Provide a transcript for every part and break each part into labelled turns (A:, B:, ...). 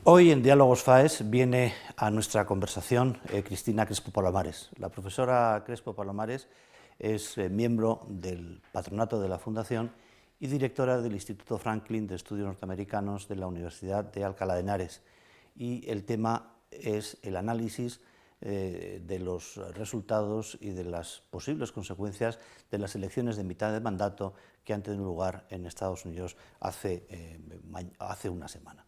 A: Hoy en Diálogos FAES viene a nuestra conversación Cristina Crespo Palomares. La profesora Crespo Palomares es miembro del patronato de la Fundación y directora del Instituto Franklin de Estudios Norteamericanos de la Universidad de Alcalá de Henares. Y el tema es el análisis de los resultados y de las posibles consecuencias de las elecciones de mitad de mandato que han tenido lugar en Estados Unidos hace una semana.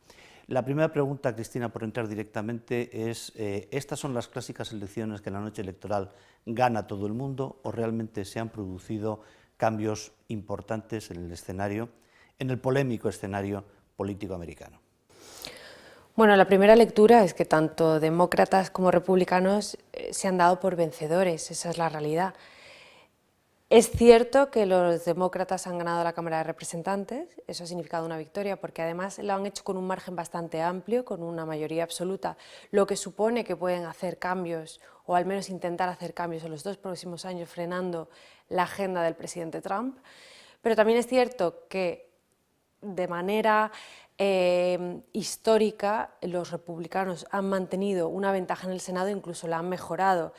A: La primera pregunta, Cristina, por entrar directamente, es ¿estas son las clásicas elecciones que en la noche electoral gana todo el mundo o realmente se han producido cambios importantes en el escenario, en el polémico escenario político americano?
B: Bueno, la primera lectura es que tanto demócratas como republicanos se han dado por vencedores, esa es la realidad. Es cierto que los demócratas han ganado la Cámara de Representantes, eso ha significado una victoria, porque además lo han hecho con un margen bastante amplio, con una mayoría absoluta, lo que supone que pueden hacer cambios, o al menos intentar hacer cambios en los 2 próximos años, frenando la agenda del presidente Trump. Pero también es cierto que de manera histórica los republicanos han mantenido una ventaja en el Senado e incluso la han mejorado.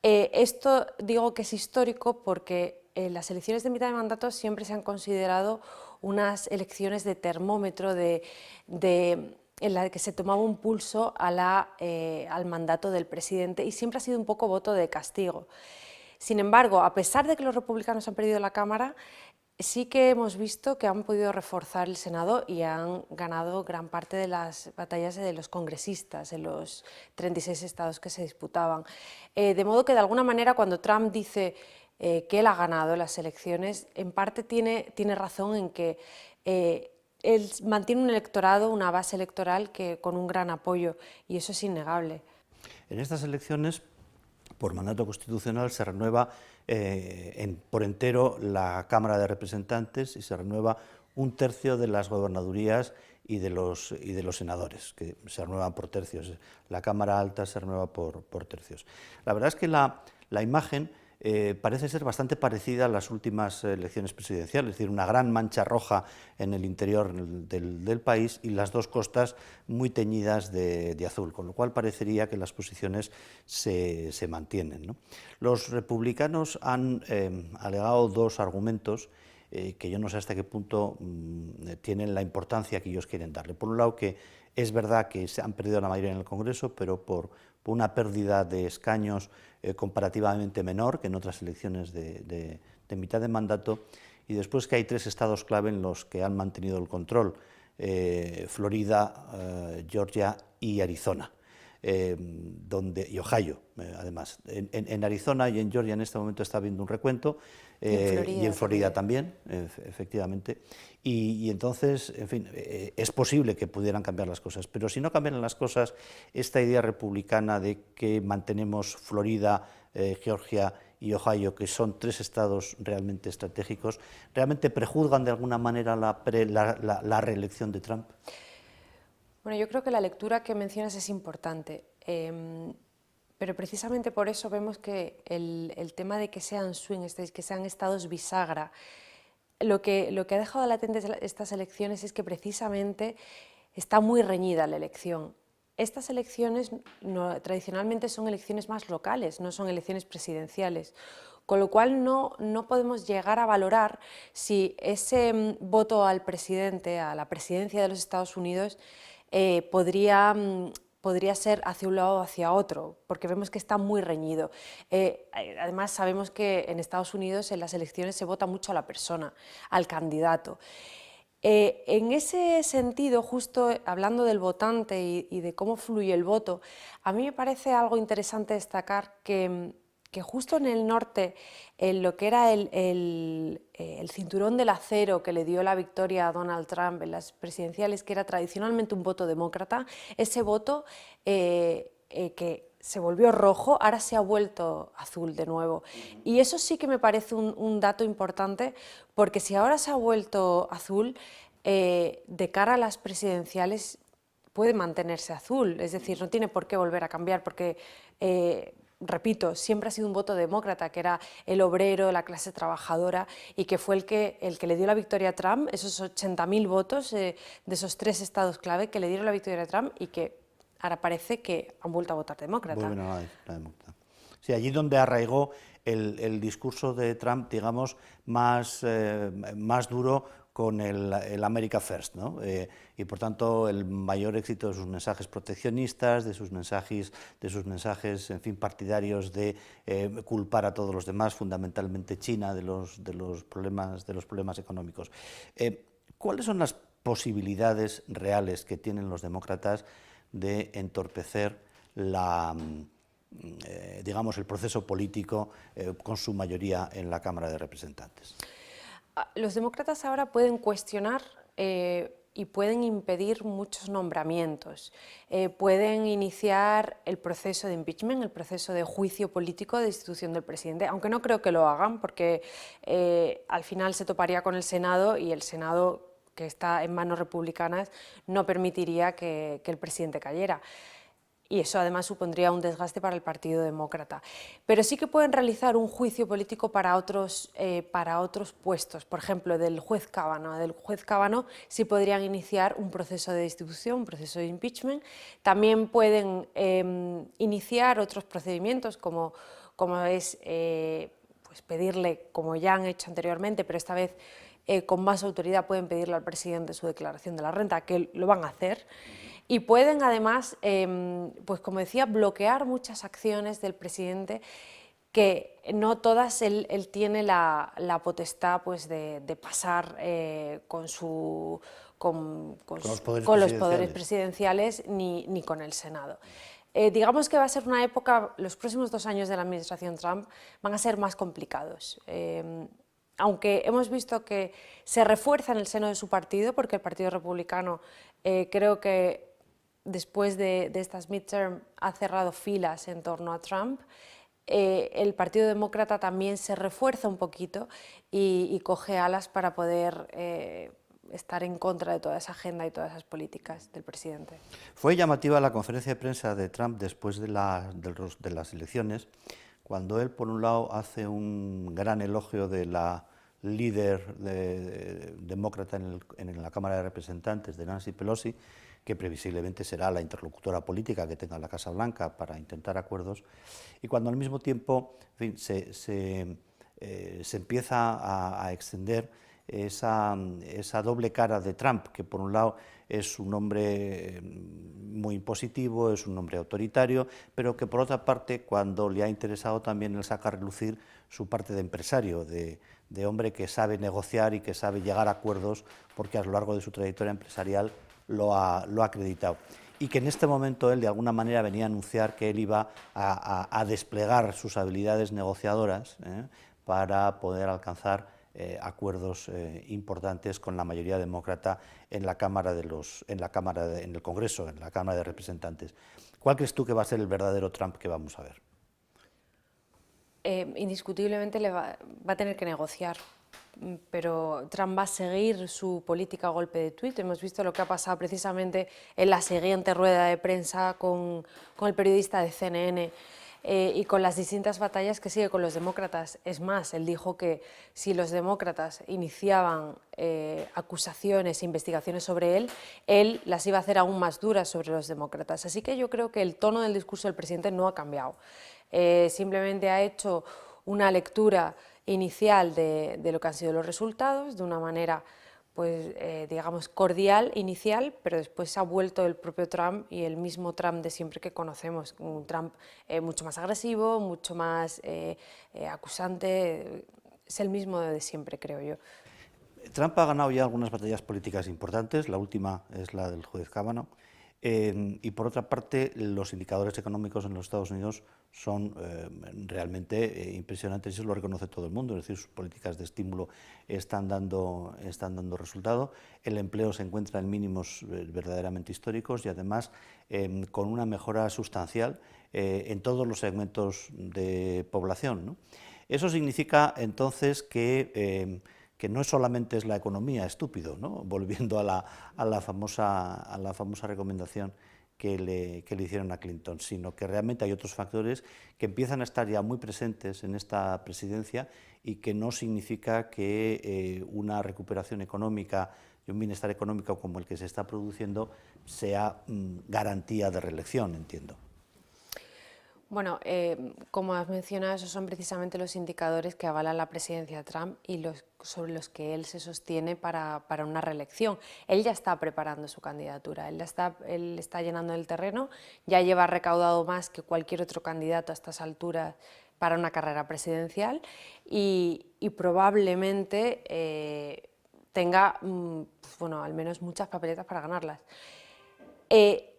B: Esto digo que es histórico porque las elecciones de mitad de mandato siempre se han considerado unas elecciones de termómetro en la que se tomaba un pulso al mandato del presidente y siempre ha sido un poco voto de castigo. Sin embargo, a pesar de que los republicanos han perdido la Cámara, sí que hemos visto que han podido reforzar el Senado y han ganado gran parte de las batallas de los congresistas en los 36 estados que se disputaban. De modo que, de alguna manera, cuando Trump dice que él ha ganado las elecciones, en parte tiene razón en que él mantiene un electorado, una base electoral con un gran apoyo, y eso es innegable.
A: En estas elecciones, por mandato constitucional, se renueva por entero la Cámara de Representantes y se renueva 1/3 de las gobernadurías y de los senadores, que se renuevan por tercios. La Cámara Alta se renueva por tercios. La verdad es que la imagen parece ser bastante parecida a las últimas elecciones presidenciales, es decir, una gran mancha roja en el interior del país y las dos costas muy teñidas de azul, con lo cual parecería que las posiciones se mantienen, ¿no? Los republicanos han alegado dos argumentos que yo no sé hasta qué punto tienen la importancia que ellos quieren darle. Por un lado, que es verdad que se han perdido la mayoría en el Congreso, pero por una pérdida de escaños comparativamente menor que en otras elecciones de mitad de mandato, y después que hay 3 estados clave en los que han mantenido el control, Florida, Georgia y Arizona. Y Ohio, además. En Arizona y en Georgia en este momento está habiendo un recuento, y en Florida también, efectivamente. Y entonces, en fin, es posible que pudieran cambiar las cosas, pero si no cambian las cosas, esta idea republicana de que mantenemos Florida, Georgia y Ohio, que son 3 estados realmente estratégicos, ¿realmente prejuzgan de alguna manera la reelección de Trump?
B: Bueno, yo creo que la lectura que mencionas es importante, pero precisamente por eso vemos que el tema de que sean swing states, que sean estados bisagra, lo que ha dejado latentes estas elecciones es que precisamente está muy reñida la elección. Estas elecciones tradicionalmente son elecciones más locales, no son elecciones presidenciales, con lo cual no podemos llegar a valorar si ese voto al presidente, a la presidencia de los Estados Unidos, podría ser hacia un lado o hacia otro, porque vemos que está muy reñido. Además, sabemos que en Estados Unidos en las elecciones se vota mucho a la persona, al candidato. En ese sentido, justo hablando del votante y de cómo fluye el voto, a mí me parece algo interesante destacar que justo en el norte, en lo que era el cinturón del acero que le dio la victoria a Donald Trump en las presidenciales, que era tradicionalmente un voto demócrata, ese voto que se volvió rojo, ahora se ha vuelto azul de nuevo. Y eso sí que me parece un dato importante, porque si ahora se ha vuelto azul, de cara a las presidenciales puede mantenerse azul, es decir, no tiene por qué volver a cambiar, porque repito, siempre ha sido un voto demócrata, que era el obrero, la clase trabajadora, y que fue el que le dio la victoria a Trump, esos 80.000 votos de esos 3 estados clave que le dieron la victoria a Trump y que ahora parece que han vuelto a votar demócrata.
A: Vuelven a la demócrata. Sí, allí donde arraigó el discurso de Trump, digamos, más duro con el America First, ¿no? Y por tanto el mayor éxito de sus mensajes proteccionistas, de sus mensajes, en fin, partidarios de culpar a todos los demás, fundamentalmente China, de los problemas económicos. ¿Cuáles son las posibilidades reales que tienen los demócratas de entorpecer digamos, el proceso político con su mayoría en la Cámara de Representantes?
B: Los demócratas ahora pueden cuestionar y pueden impedir muchos nombramientos. Pueden iniciar el proceso de impeachment, el proceso de juicio político de destitución del presidente, aunque no creo que lo hagan, porque al final se toparía con el Senado y el Senado, que está en manos republicanas, no permitiría que el presidente cayera. Y eso además supondría un desgaste para el Partido Demócrata. Pero sí que pueden realizar un juicio político para otros puestos, por ejemplo, del juez Kavanaugh. Del juez Kavanaugh sí podrían iniciar un proceso de destitución, un proceso de impeachment. También pueden iniciar otros procedimientos, como es pues pedirle, como ya han hecho anteriormente, pero esta vez con más autoridad pueden pedirle al presidente su declaración de la renta, que lo van a hacer. Y pueden además, pues como decía, bloquear muchas acciones del presidente, que no todas él tiene la potestad pues, de pasar con los poderes presidenciales ni con el Senado. Digamos que va a ser una época, los próximos 2 años de la administración Trump van a ser más complicados. Aunque hemos visto que se refuerza en el seno de su partido, porque el Partido Republicano creo que después de estas midterm ha cerrado filas en torno a Trump, el Partido Demócrata también se refuerza un poquito y coge alas para poder estar en contra de toda esa agenda y todas esas políticas del presidente.
A: Fue llamativa la conferencia de prensa de Trump después de las elecciones, cuando él, por un lado, hace un gran elogio de la líder demócrata en la Cámara de Representantes, de Nancy Pelosi, que previsiblemente será la interlocutora política que tenga la Casa Blanca para intentar acuerdos, y cuando al mismo tiempo, en fin, se empieza a extender esa doble cara de Trump, que por un lado es un hombre muy impositivo, es un hombre autoritario, pero que por otra parte, cuando le ha interesado también, él saca a relucir su parte de empresario, de hombre que sabe negociar y que sabe llegar a acuerdos, porque a lo largo de su trayectoria empresarial lo ha acreditado. Y que en este momento él de alguna manera venía a anunciar que él iba a desplegar sus habilidades negociadoras para poder alcanzar acuerdos importantes con la mayoría demócrata en la Cámara en el Congreso, en la Cámara de Representantes. ¿Cuál crees tú que va a ser el verdadero Trump que vamos a ver?
B: Indiscutiblemente va a tener que negociar, pero Trump va a seguir su política a golpe de tuit. Hemos visto lo que ha pasado precisamente en la siguiente rueda de prensa con el periodista de CNN y con las distintas batallas que sigue con los demócratas. Es más, él dijo que si los demócratas iniciaban acusaciones e investigaciones sobre él las iba a hacer aún más duras sobre los demócratas. Así que yo creo que el tono del discurso del presidente no ha cambiado. Simplemente ha hecho una lectura inicial de lo que han sido los resultados, de una manera, pues, digamos, cordial inicial, pero después se ha vuelto el propio Trump y el mismo Trump de siempre que conocemos, un Trump mucho más agresivo, mucho más acusante, es el mismo de siempre, creo yo.
A: Trump ha ganado ya algunas batallas políticas importantes, la última es la del juez Kavanaugh, y por otra parte los indicadores económicos en los Estados Unidos son realmente impresionantes, y eso lo reconoce todo el mundo, es decir, sus políticas de estímulo están dando resultado, el empleo se encuentra en mínimos verdaderamente históricos y además con una mejora sustancial en todos los segmentos de población, ¿no? Eso significa entonces que no solamente es la economía, estúpido, ¿no? Volviendo a la famosa recomendación que le hicieron a Clinton, sino que realmente hay otros factores que empiezan a estar ya muy presentes en esta presidencia y que no significa que una recuperación económica y un bienestar económico como el que se está produciendo sea garantía de reelección, entiendo.
B: Bueno, como has mencionado, esos son precisamente los indicadores que avalan la presidencia de Trump y sobre los que él se sostiene para una reelección. Él ya está preparando su candidatura, él está llenando el terreno, ya lleva recaudado más que cualquier otro candidato a estas alturas para una carrera presidencial y probablemente tenga bueno, al menos muchas papeletas para ganarlas.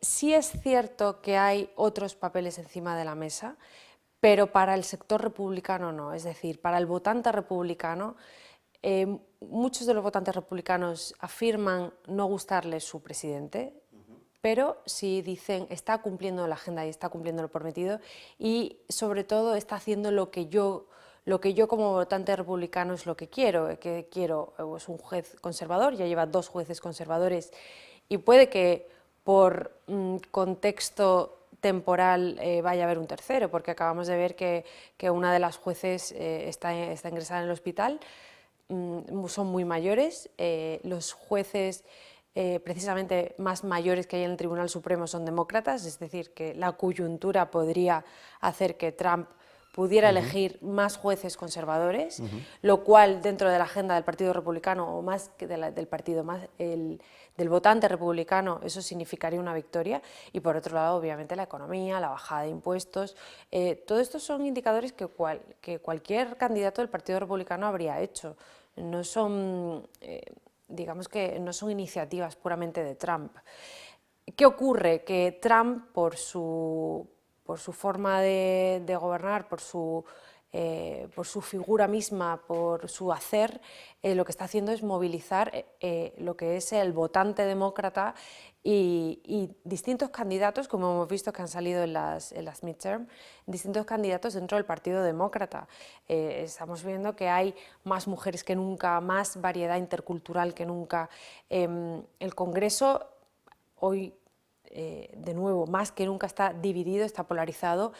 B: Sí es cierto que hay otros papeles encima de la mesa, pero para el sector republicano no, es decir, para el votante republicano, muchos de los votantes republicanos afirman no gustarles su presidente, pero si dicen está cumpliendo la agenda y está cumpliendo lo prometido y sobre todo está haciendo lo que yo como votante republicano es lo que quiero es un juez conservador, ya lleva 2 jueces conservadores y puede que por contexto temporal vaya a haber un tercero, porque acabamos de ver que una de las jueces está ingresada en el hospital, son muy mayores, los jueces precisamente más mayores que hay en el Tribunal Supremo son demócratas, es decir, que la coyuntura podría hacer que Trump pudiera elegir más jueces conservadores, lo cual dentro de la agenda del Partido Republicano, o más que del partido, más del votante republicano, eso significaría una victoria. Y por otro lado, obviamente, la economía, la bajada de impuestos, todo esto son indicadores que cualquier candidato del Partido Republicano habría hecho. No son, digamos que no son iniciativas puramente de Trump. ¿Qué ocurre? Que Trump, por su forma de gobernar, por su figura misma, por su hacer, lo que está haciendo es movilizar lo que es el votante demócrata y distintos candidatos, como hemos visto que han salido en las midterm, distintos candidatos dentro del Partido Demócrata. Estamos viendo que hay más mujeres que nunca, más variedad intercultural que nunca. El Congreso hoy, de nuevo, más que nunca está dividido, está polarizado,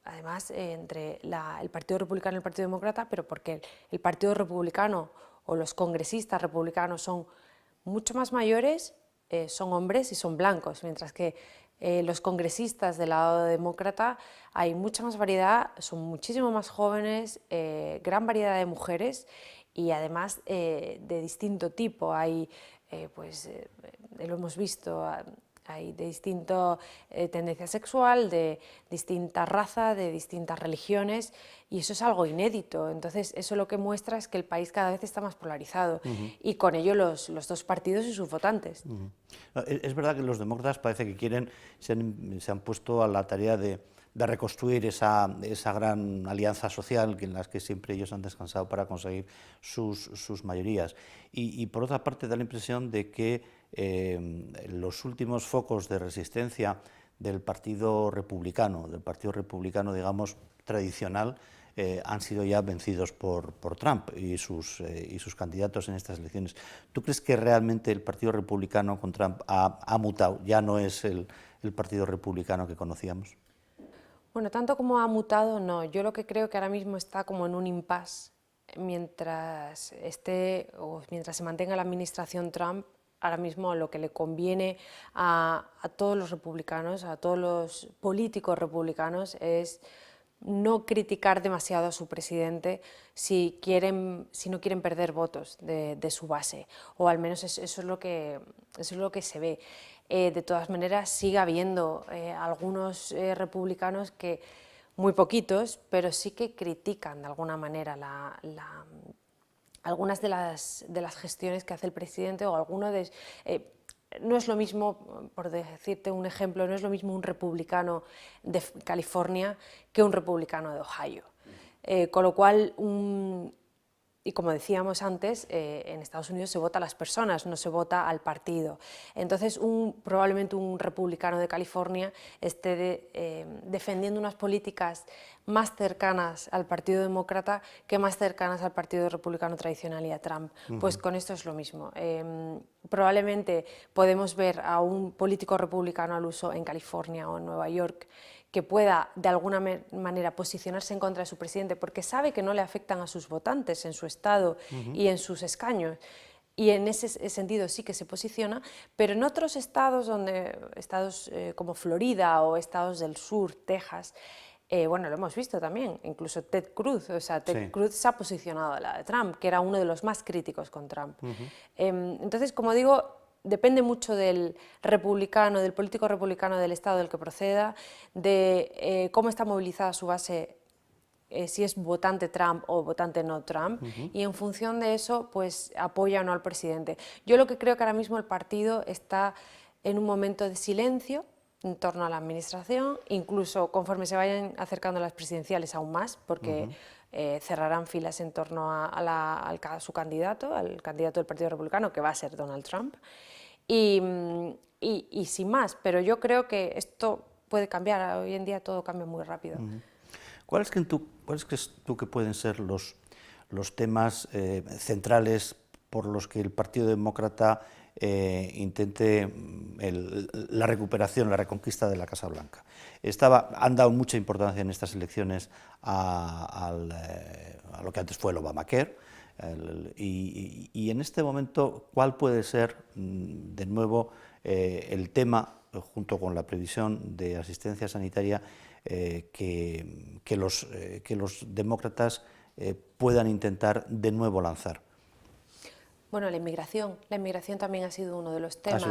B: además entre el Partido Republicano y el Partido Demócrata, pero porque el Partido Republicano o los congresistas republicanos son mucho más mayores, son hombres y son blancos, mientras que los congresistas del lado demócrata hay mucha más variedad, son muchísimo más jóvenes, gran variedad de mujeres y además de distinto tipo. Hay, lo hemos visto, hay de distinta tendencia sexual, de distinta raza, de distintas religiones, y eso es algo inédito. Entonces, eso lo que muestra es que el país cada vez está más polarizado, y con ello los 2 partidos y sus votantes.
A: Es verdad que los demócratas parece que se han puesto a la tarea de reconstruir esa gran alianza social en la que siempre ellos han descansado para conseguir sus mayorías. Y por otra parte da la impresión de que los últimos focos de resistencia del Partido Republicano, digamos tradicional, han sido ya vencidos por Trump y sus candidatos en estas elecciones. ¿Tú crees que realmente el Partido Republicano con Trump ha mutado? ¿Ya no es el Partido Republicano que conocíamos?
B: Bueno, tanto como ha mutado, no. Yo lo que creo que ahora mismo está como en un impasse. Mientras se mantenga la administración Trump, ahora mismo lo que le conviene a todos los republicanos, a todos los políticos republicanos, es no criticar demasiado a su presidente si no quieren perder votos de su base, o al menos eso es lo que se ve. De todas maneras, sigue habiendo algunos republicanos que, muy poquitos, pero sí que critican de alguna manera algunas de las gestiones que hace el presidente o alguno de... no es lo mismo, por decirte un ejemplo, no es lo mismo un republicano de California que un republicano de Ohio. Con lo cual, y como decíamos antes, en Estados Unidos se vota a las personas, no se vota al partido. Entonces, probablemente un republicano de California esté defendiendo unas políticas más cercanas al Partido Demócrata que más cercanas al Partido Republicano tradicional y a Trump. Pues con esto es lo mismo. Probablemente podemos ver a un político republicano al uso en California o en Nueva York que pueda de alguna manera posicionarse en contra de su presidente porque sabe que no le afectan a sus votantes en su estado y en sus escaños, y en ese sentido sí que se posiciona, pero en otros estados, como Florida o estados del sur, Texas, bueno, lo hemos visto también, incluso Ted Cruz, o sea, Ted Cruz se ha posicionado a la de Trump, que era uno de los más críticos con Trump. Entonces, como digo, depende mucho del republicano, del político republicano del estado del que proceda, de cómo está movilizada su base, si es votante Trump o votante no Trump, y en función de eso, pues apoya o no al presidente. Yo lo que creo que ahora mismo el partido está en un momento de silencio en torno a la administración, incluso conforme se vayan acercando las presidenciales aún más, porque cerrarán filas en torno a su candidato, al candidato del Partido Republicano, que va a ser Donald Trump. Y sin más, pero yo creo que esto puede cambiar, hoy en día todo cambia muy rápido.
A: ¿Cuáles crees tú que pueden ser los temas centrales por los que el Partido Demócrata intente la recuperación, la reconquista de la Casa Blanca? Han dado mucha importancia en estas elecciones a lo que antes fue el Obamacare, y en este momento, ¿cuál puede ser, de nuevo, el tema, junto con la previsión de asistencia sanitaria, que los demócratas puedan intentar de nuevo lanzar?
B: Bueno, la inmigración también ha sido uno de los temas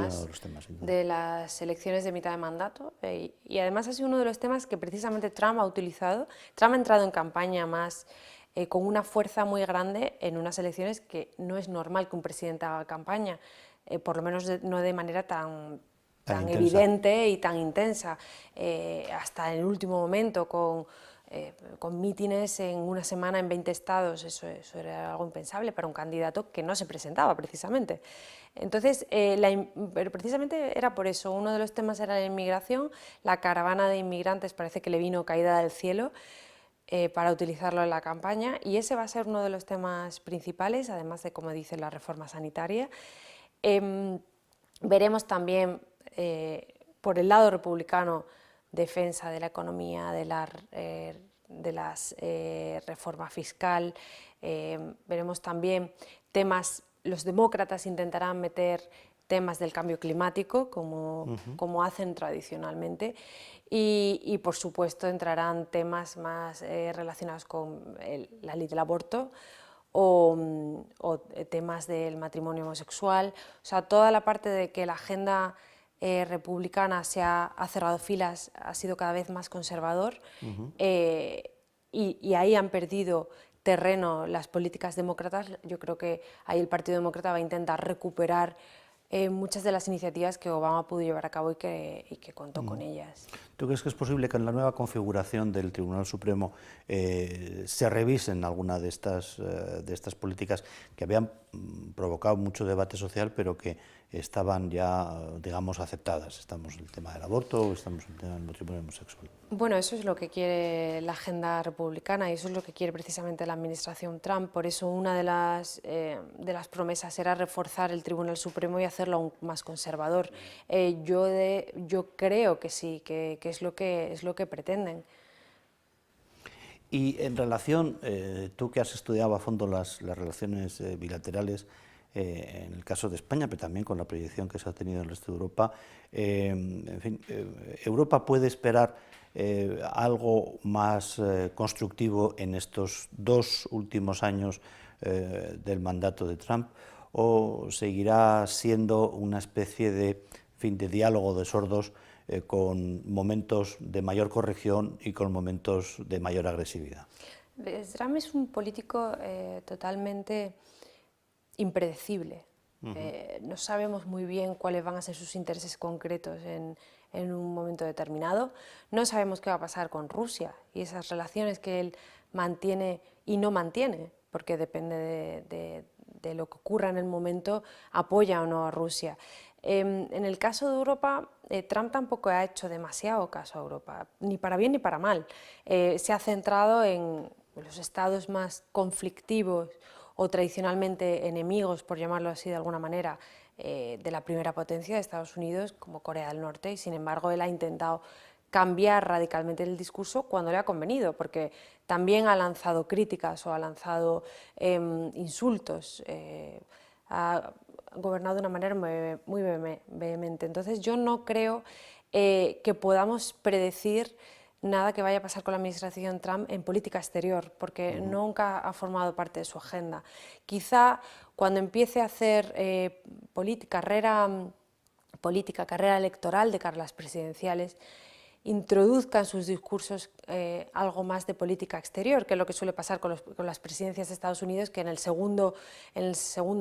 B: de las elecciones de mitad de mandato, y además ha sido uno de los temas que precisamente Trump ha utilizado. Trump ha entrado en campaña más con una fuerza muy grande en unas elecciones que no es normal que un presidente haga campaña, por lo menos no de manera tan evidente y tan intensa, hasta el último momento con mítines en una semana en 20 estados. Eso era algo impensable para un candidato que no se presentaba precisamente. Entonces, pero precisamente era por eso, uno de los temas era la inmigración. La caravana de inmigrantes parece que le vino caída del cielo para utilizarlo en la campaña, y ese va a ser uno de los temas principales, además de, como dice, la reforma sanitaria. Veremos también, por el lado republicano, defensa de la economía, de la reforma fiscal. Veremos también temas, los demócratas intentarán meter temas del cambio climático, como hacen tradicionalmente, y por supuesto entrarán temas más relacionados con la ley del aborto, o temas del matrimonio homosexual. O sea, toda la parte de que la agenda republicana ha cerrado filas, ha sido cada vez más conservador, y ahí han perdido terreno las políticas demócratas. Yo creo que ahí el Partido Demócrata va a intentar recuperar muchas de las iniciativas que Obama pudo llevar a cabo y que contó con ellas.
A: ¿Tú crees que es posible que en la nueva configuración del Tribunal Supremo se revisen algunas de estas políticas que habían provocado mucho debate social, pero que estaban ya, digamos, aceptadas? Estamos en el tema del aborto, estamos en el tema del matrimonio homosexual.
B: Bueno, eso es lo que quiere la agenda republicana, y eso es lo que quiere precisamente la administración Trump. Por eso una de las promesas era reforzar el Tribunal Supremo y hacerlo aún más conservador. Yo creo que sí, que es lo que pretenden.
A: Y en relación, tú que has estudiado a fondo las relaciones bilaterales, en el caso de España, pero también con la proyección que se ha tenido en el resto de Europa, en fin, ¿Europa puede esperar algo más constructivo en estos 2 últimos años del mandato de Trump, o seguirá siendo una especie de diálogo de sordos, con momentos de mayor corrección y con momentos de mayor agresividad?
B: Trump es un político totalmente impredecible. No sabemos muy bien cuáles van a ser sus intereses concretos en un momento determinado. No sabemos qué va a pasar con Rusia y esas relaciones que él mantiene y no mantiene. porque depende de lo que ocurra en el momento, apoya o no a Rusia. En el caso de Europa, Trump tampoco ha hecho demasiado caso a Europa, ni para bien ni para mal. Se ha centrado en los estados más conflictivos o tradicionalmente enemigos, por llamarlo así de alguna manera, de la primera potencia de Estados Unidos, como Corea del Norte, y sin embargo él ha intentado cambiar radicalmente el discurso cuando le ha convenido, porque también ha lanzado críticas o ha lanzado insultos, ha gobernado de una manera muy vehemente. Entonces yo no creo que podamos predecir nada que vaya a pasar con la administración Trump en política exterior, porque nunca ha formado parte de su agenda. Quizá cuando empiece a hacer carrera electoral de cara a las presidenciales, introduzca en sus discursos algo más de política exterior, que es lo que suele pasar con las presidencias de Estados Unidos, que en el segundo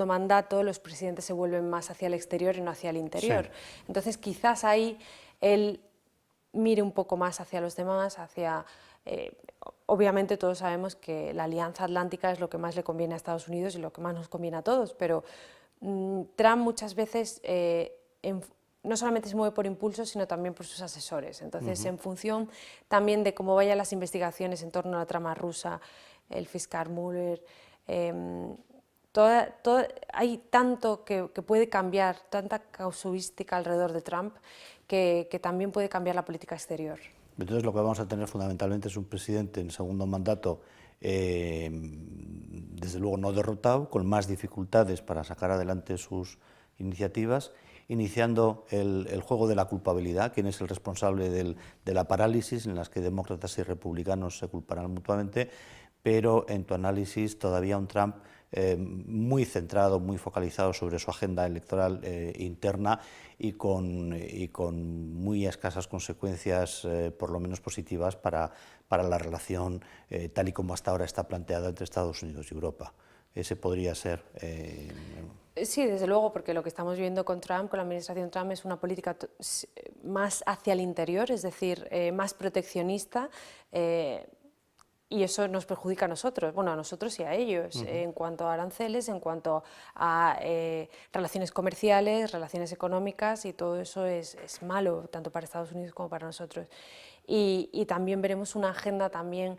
B: mandato los presidentes se vuelven más hacia el exterior y no hacia el interior. Sí. Entonces quizás ahí él mire un poco más hacia los demás, obviamente todos sabemos que la Alianza Atlántica es lo que más le conviene a Estados Unidos y lo que más nos conviene a todos, pero Trump muchas veces no solamente se mueve por impulso, sino también por sus asesores. Entonces, en función también de cómo vayan las investigaciones en torno a la trama rusa, el fiscal Mueller, hay tanto que puede cambiar, tanta casuística alrededor de Trump, que también puede cambiar la política exterior.
A: Entonces lo que vamos a tener fundamentalmente es un presidente en segundo mandato, desde luego no derrotado, con más dificultades para sacar adelante sus iniciativas, iniciando el juego de la culpabilidad, quién es el responsable de la parálisis en las que demócratas y republicanos se culparán mutuamente, pero en tu análisis todavía un Trump muy centrado, muy focalizado sobre su agenda electoral interna y con muy escasas consecuencias, por lo menos positivas, para la relación tal y como hasta ahora está planteada entre Estados Unidos y Europa. Ese podría ser...
B: Sí, desde luego, porque lo que estamos viendo con Trump, con la administración Trump, es una política más hacia el interior, es decir, más proteccionista, y eso nos perjudica a nosotros, bueno, a nosotros y a ellos, en cuanto a aranceles, en cuanto a relaciones comerciales, relaciones económicas, y todo eso es malo, tanto para Estados Unidos como para nosotros. Y también veremos una agenda también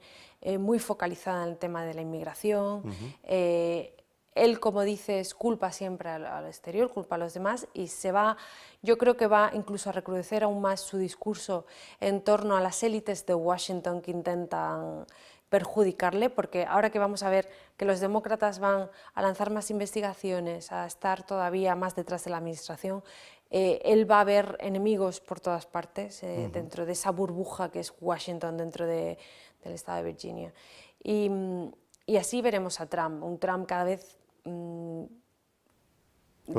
B: muy focalizada en el tema de la inmigración. Él, como dices, culpa siempre al exterior, culpa a los demás, y yo creo que va incluso a recrudecer aún más su discurso en torno a las élites de Washington que intentan perjudicarle, porque ahora que vamos a ver que los demócratas van a lanzar más investigaciones, a estar todavía más detrás de la administración, él va a ver enemigos por todas partes, dentro de esa burbuja que es Washington, dentro del estado de Virginia. Y así veremos a Trump, un Trump cada vez...
A: con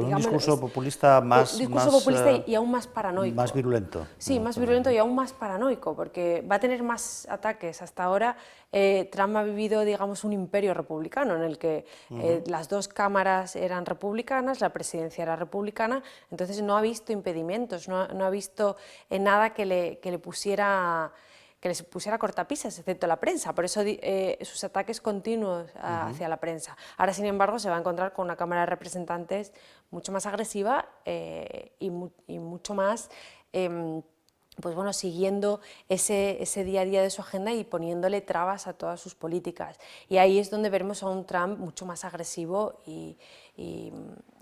A: un discurso populista
B: populista y aún más paranoico.
A: Más virulento.
B: Sí, más virulento y aún más paranoico, porque va a tener más ataques. Hasta ahora Trump ha vivido, digamos, un imperio republicano en el que las dos cámaras eran republicanas, la presidencia era republicana, entonces no ha visto impedimentos, no ha visto nada que les pusiera cortapisas, excepto la prensa, por eso sus ataques continuos hacia la prensa. Ahora, sin embargo, se va a encontrar con una Cámara de Representantes mucho más agresiva y mucho más, pues bueno, siguiendo ese día a día de su agenda y poniéndole trabas a todas sus políticas. Y ahí es donde veremos a un Trump mucho más agresivo y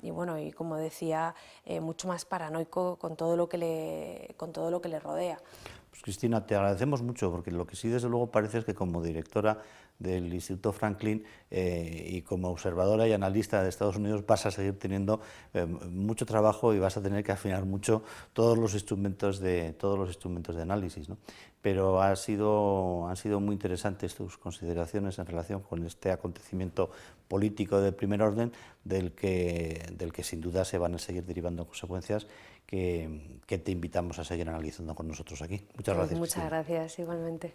B: bueno, y como decía, mucho más paranoico con todo lo que le rodea.
A: Pues Cristina, te agradecemos mucho, porque lo que sí desde luego parece es que como directora del Instituto Franklin y como observadora y analista de Estados Unidos vas a seguir teniendo mucho trabajo y vas a tener que afinar mucho todos los instrumentos de análisis, ¿no? Pero han sido muy interesantes tus consideraciones en relación con este acontecimiento político de primer orden del que sin duda se van a seguir derivando consecuencias que te invitamos a seguir analizando con nosotros aquí. Muchas gracias.
B: Muchas gracias, igualmente.